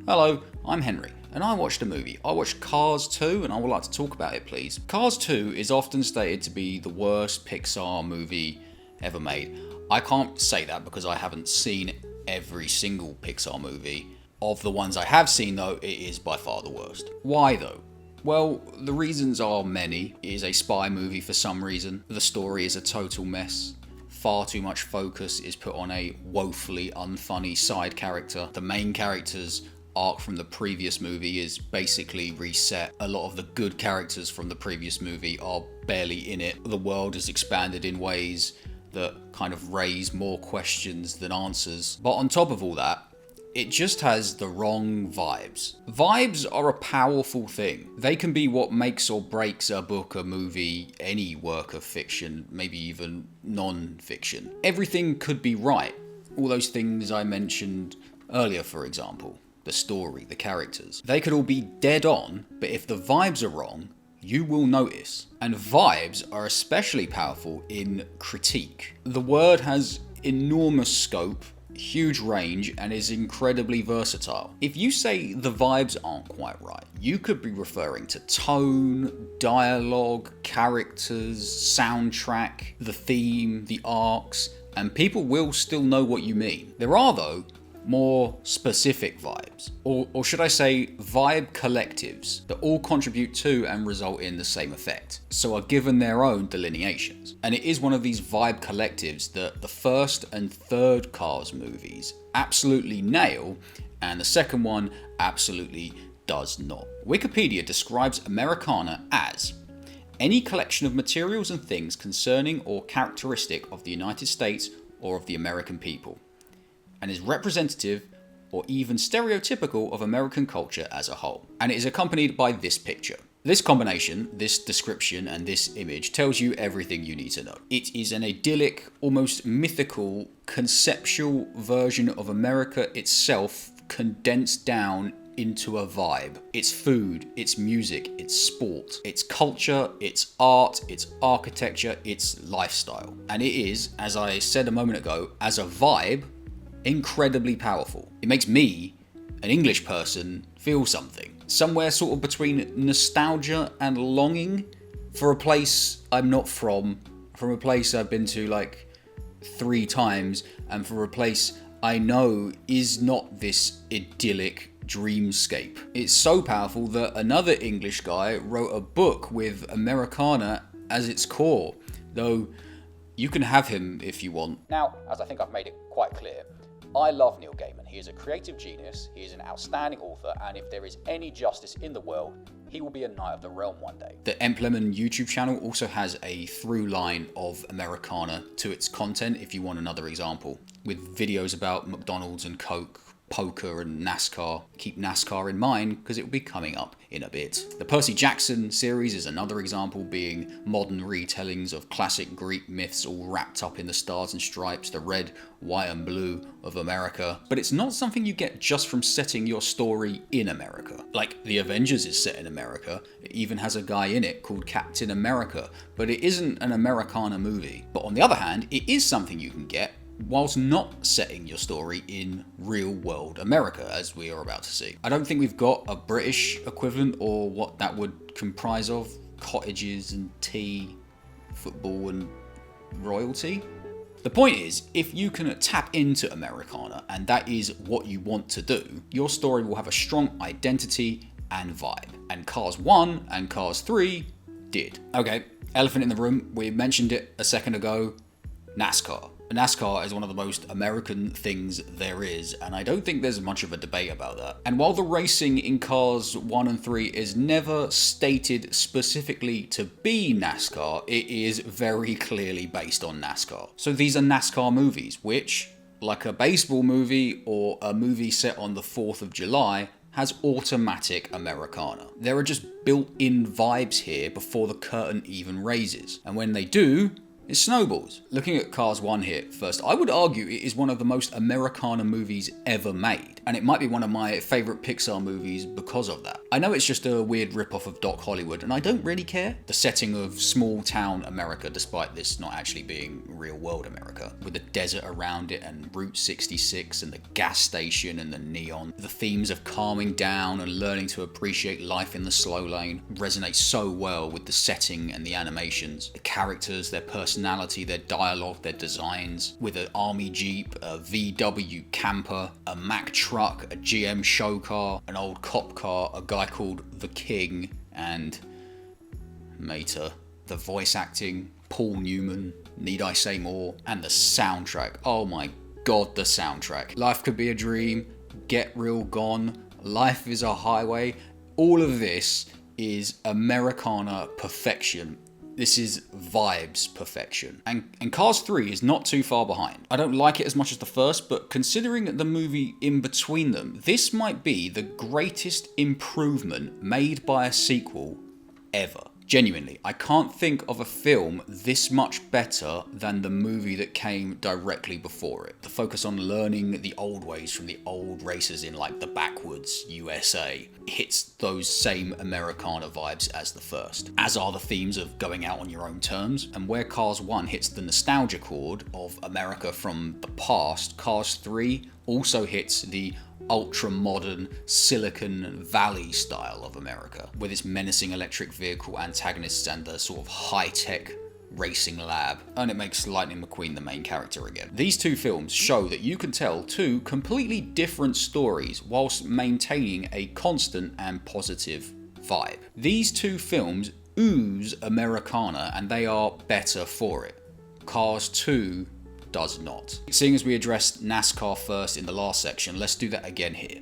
Hello, I'm Henry, and I watched a movie. I watched Cars 2, and I would like to talk about it, please. Cars 2 is often stated to be the worst Pixar movie ever made. I can't say that because I haven't seen every single Pixar movie. Of the ones I have seen, though, it is by far the worst. Why, though? Well, the reasons are many. It is a spy movie for some reason. The story is a total mess. Far too much focus is put on a woefully unfunny side character. The main character's arc from the previous movie is basically reset. A lot of the good characters from the previous movie are barely in it. The world is expanded in ways that kind of raise more questions than answers. But on top of all that, it just has the wrong vibes. Vibes are a powerful thing. They can be what makes or breaks a book, a movie, any work of fiction, maybe even non-fiction. Everything could be right. All those things I mentioned earlier, for example. The story, the characters. They could all be dead on, but if the vibes are wrong, you will notice. And vibes are especially powerful in critique. The word has enormous scope, huge range, and is incredibly versatile. If you say the vibes aren't quite right, you could be referring to tone, dialogue, characters, soundtrack, the theme, the arcs, and people will still know what you mean. There are, though, more specific vibes, or should I say vibe collectives that all contribute to and result in the same effect, so are given their own delineations. And it is one of these vibe collectives that the first and third Cars movies absolutely nail, and the second one absolutely does not. Wikipedia describes AmeriCARna as any collection of materials and things concerning or characteristic of the United States or of the American people, and is representative or even stereotypical of American culture as a whole. And it is accompanied by this picture. This combination, this description, and this image tells you everything you need to know. It is an idyllic, almost mythical, conceptual version of America itself condensed down into a vibe. It's food, it's music, it's sport, it's culture, it's art, it's architecture, it's lifestyle. And it is, as I said a moment ago, as a vibe, incredibly powerful. It makes me, an English person, feel something. Somewhere sort of between nostalgia and longing for a place I'm not from a place I've been to like 3 times, and for a place I know is not this idyllic dreamscape. It's so powerful that another English guy wrote a book with AmeriCARna as its core, though you can have him if you want. Now, as I think I've made it quite clear, I love Neil Gaiman. He is a creative genius, he is an outstanding author, and if there is any justice in the world, he will be a Knight of the Realm one day. The Emplemon YouTube channel also has a through line of AmeriCARna to its content, if you want another example, with videos about McDonald's and Coke, poker and NASCAR. Keep NASCAR in mind because it will be coming up in a bit. The Percy Jackson series is another example, being modern retellings of classic Greek myths all wrapped up in the stars and stripes, the red, white and blue of America. But it's not something you get just from setting your story in America. Like The Avengers is set in America, it even has a guy in it called Captain America, but it isn't an AmeriCARna movie. But on the other hand, it is something you can get whilst not setting your story in real-world America, as we are about to see. I don't think we've got a British equivalent, or what that would comprise of. Cottages and tea, football and royalty. The point is, if you can tap into AmeriCARna, and that is what you want to do, your story will have a strong identity and vibe. And Cars 1 and Cars 3 did. Okay, elephant in the room, we mentioned it a second ago, NASCAR. NASCAR is one of the most American things there is, and I don't think there's much of a debate about that. And while the racing in Cars 1 and 3 is never stated specifically to be NASCAR, it is very clearly based on NASCAR. So these are NASCAR movies, which, like a baseball movie or a movie set on the 4th of July, has automatic AmeriCARna. There are just built-in vibes here before the curtain even raises. And when they do, it snowballs. Looking at Cars 1 here first, I would argue it is one of the most AmeriCARna movies ever made. and it might be one of my favourite Pixar movies because of that. I know it's just a weird rip-off of Doc Hollywood, and I don't really care. The setting of small-town America, despite this not actually being real-world America, with the desert around it and Route 66 and the gas station and the neon. The themes of calming down and learning to appreciate life in the slow lane resonate so well with the setting and the animations. The characters, their personality, their dialogue, their designs, with an army jeep, a VW camper, a Mack truck, a GM show car, an old cop car, a guy called The King, and Mater. The voice acting, Paul Newman, need I say more? And the soundtrack, oh my god, the soundtrack. Life Could Be a Dream, Get Real Gone, Life is a Highway. All of this is Americana perfection. This is vibes perfection. And Cars 3 is not too far behind. I don't like it as much as the first, but considering the movie in between them, this might be the greatest improvement made by a sequel ever. Genuinely, I can't think of a film this much better than the movie that came directly before it. The focus on learning the old ways from the old racers in like the backwoods USA hits those same Americana vibes as the first, as are the themes of going out on your own terms. And where Cars 1 hits the nostalgia chord of America from the past, Cars 3 also hits the ultra-modern Silicon Valley style of America, with its menacing electric vehicle antagonists and the sort of high-tech racing lab, and it makes Lightning McQueen the main character again. These two films show that you can tell two completely different stories whilst maintaining a constant and positive vibe. These two films ooze Americana, and they are better for it. Cars 2 does not. Seeing as we addressed NASCAR first in the last section, let's do that again here.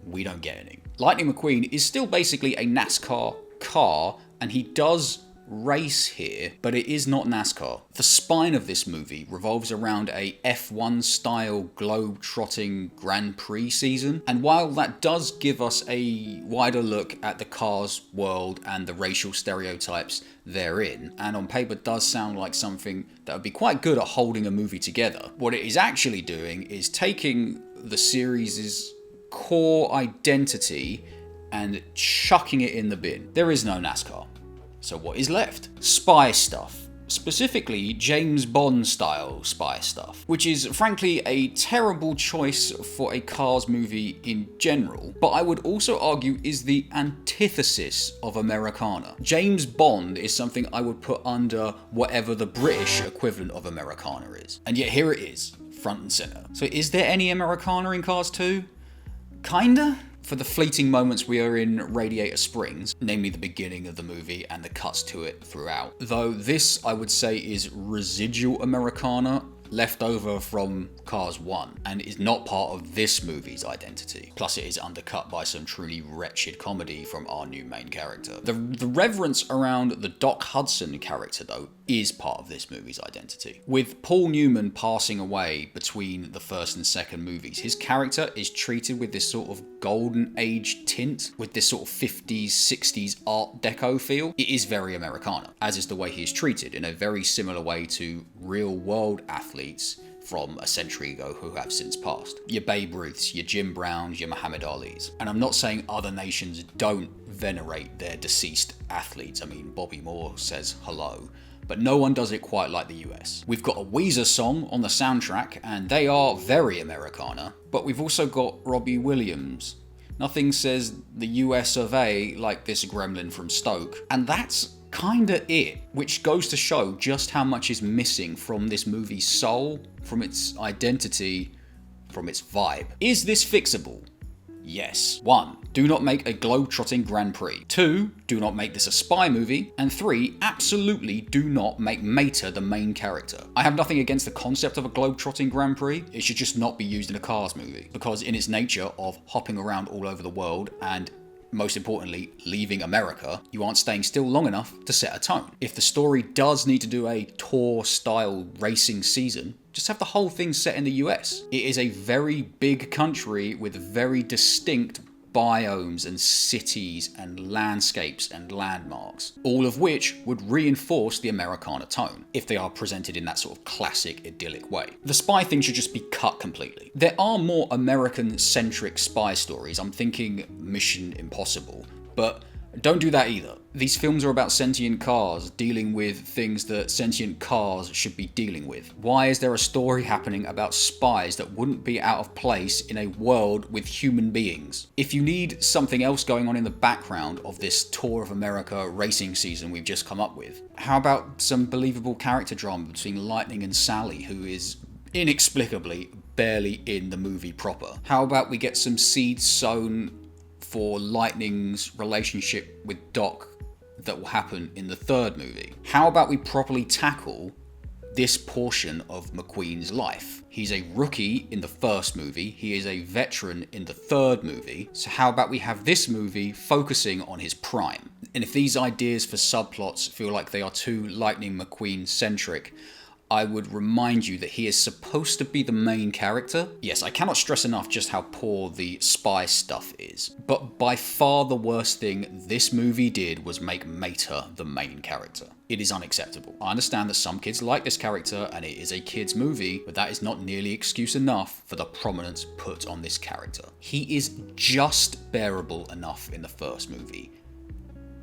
We don't get any. Lightning McQueen is still basically a NASCAR car, and he does race here, but it is not NASCAR. The spine of this movie revolves around a F1 style globe-trotting Grand Prix season, and while that does give us a wider look at the Cars world and the racial stereotypes therein, and on paper does sound like something that would be quite good at holding a movie together, what it is actually doing is taking the series' core identity and chucking it in the bin. There is no NASCAR. So what is left? Spy stuff. Specifically, James Bond style spy stuff, which is frankly a terrible choice for a Cars movie in general, but I would also argue is the antithesis of Americana. James Bond is something I would put under whatever the British equivalent of Americana is. And yet here it is, front and center. So is there any Americana in Cars 2? Kinda? For the fleeting moments we are in Radiator Springs, namely the beginning of the movie and the cuts to it throughout. Though this, I would say, is residual Americana left over from Cars 1 and is not part of this movie's identity. Plus it is undercut by some truly wretched comedy from our new main character. The reverence around the Doc Hudson character, though, is part of this movie's identity. With Paul Newman passing away between the first and second movies, his character is treated with this sort of golden age tint, with this sort of 50s, 60s art deco feel. It is very Americana, as is the way he is treated, in a very similar way to real world athletes from a century ago who have since passed. Your Babe Ruths, your Jim Browns, your Muhammad Alis. And I'm not saying other nations don't venerate their deceased athletes. I mean, Bobby Moore says hello, but no one does it quite like the US. We've got a Weezer song on the soundtrack, and they are very Americana, but we've also got Robbie Williams. Nothing says the US of A like this gremlin from Stoke, and that's kinda it, which goes to show just how much is missing from this movie's soul, from its identity, from its vibe. Is this fixable? Yes. 1. Do not make a globe-trotting Grand Prix. 2. Do not make this a spy movie. And 3. Absolutely do not make Mater the main character. I have nothing against the concept of a globe-trotting Grand Prix. It should just not be used in a Cars movie, because in its nature of hopping around all over the world and, most importantly, leaving America, you aren't staying still long enough to set a tone. If the story does need to do a tour-style racing season, just have the whole thing set in the US. It is a very big country with very distinct biomes and cities and landscapes and landmarks, all of which would reinforce the Americana tone, if they are presented in that sort of classic idyllic way. The spy thing should just be cut completely. There are more American-centric spy stories. I'm thinking Mission Impossible, but don't do that either. These films are about sentient cars dealing with things that sentient cars should be dealing with. Why is there a story happening about spies that wouldn't be out of place in a world with human beings? If you need something else going on in the background of this Tour of America racing season we've just come up with, how about some believable character drama between Lightning and Sally, who is inexplicably barely in the movie proper? How about we get some seeds sown for Lightning's relationship with Doc that will happen in the third movie? How about we properly tackle this portion of McQueen's life? He's a rookie in the first movie, he is a veteran in the third movie, so how about we have this movie focusing on his prime? And if these ideas for subplots feel like they are too Lightning McQueen centric, I would remind you that he is supposed to be the main character. Yes, I cannot stress enough just how poor the spy stuff is, but by far the worst thing this movie did was make Mater the main character. It is unacceptable. I understand that some kids like this character and it is a kid's movie, but that is not nearly excuse enough for the prominence put on this character. He is just bearable enough in the first movie.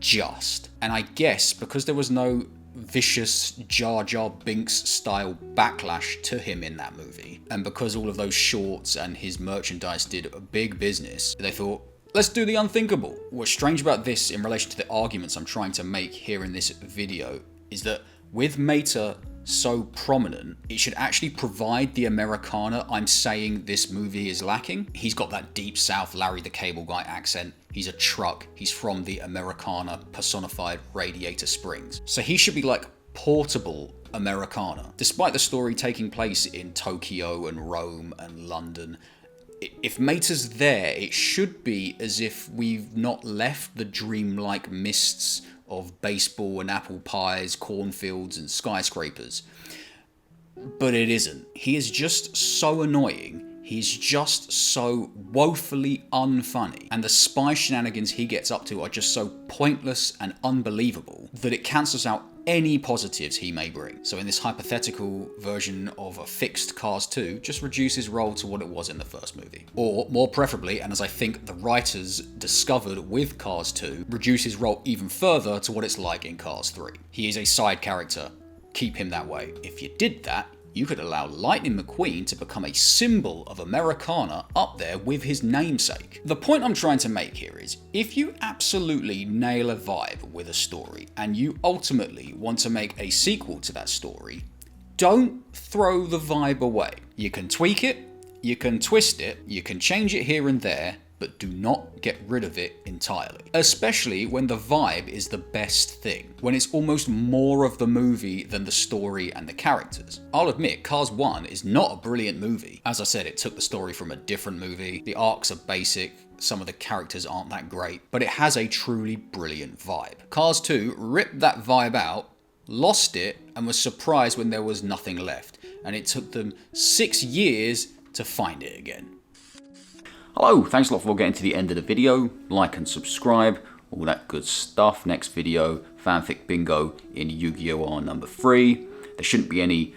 Just. And I guess because there was no vicious Jar Jar Binks style backlash to him in that movie, and because all of those shorts and his merchandise did a big business, they thought, let's do the unthinkable. What's strange about this in relation to the arguments I'm trying to make here in this video is that with Mater so prominent, it should actually provide the Americana I'm saying this movie is lacking. He's got that deep south Larry the Cable Guy accent. He's a truck. He's from the Americana personified Radiator Springs. So he should be like portable Americana. Despite the story taking place in Tokyo and Rome and London, if Mater's there, it should be as if we've not left the dreamlike mists of baseball and apple pies, cornfields and skyscrapers. But it isn't. He is just so annoying. He's just so woefully unfunny. And the spy shenanigans he gets up to are just so pointless and unbelievable that it cancels out any positives he may bring. So in this hypothetical version of a fixed Cars 2, just reduce his role to what it was in the first movie. Or, more preferably, and as I think the writers discovered with Cars 2, reduce his role even further to what it's like in Cars 3. He is a side character. Keep him that way. If you did that, you could allow Lightning McQueen to become a symbol of Americana up there with his namesake. The point I'm trying to make here is, if you absolutely nail a vibe with a story, and you ultimately want to make a sequel to that story, don't throw the vibe away. You can tweak it, you can twist it, you can change it here and there, but do not get rid of it entirely. Especially when the vibe is the best thing, when it's almost more of the movie than the story and the characters. I'll admit, Cars 1 is not a brilliant movie. As I said, it took the story from a different movie, the arcs are basic, some of the characters aren't that great, but it has a truly brilliant vibe. Cars 2 ripped that vibe out, lost it, and was surprised when there was nothing left, and it took them 6 years to find it again. Hello, thanks a lot for getting to the end of the video. Like and subscribe, all that good stuff. Next video, fanfic bingo in Yu-Gi-Oh! R number 3. There shouldn't be any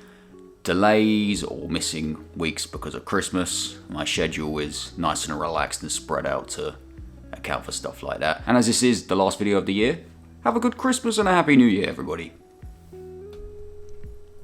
delays or missing weeks because of Christmas. My schedule is nice and relaxed and spread out to account for stuff like that. And as this is the last video of the year, have a good Christmas and a Happy New Year, everybody.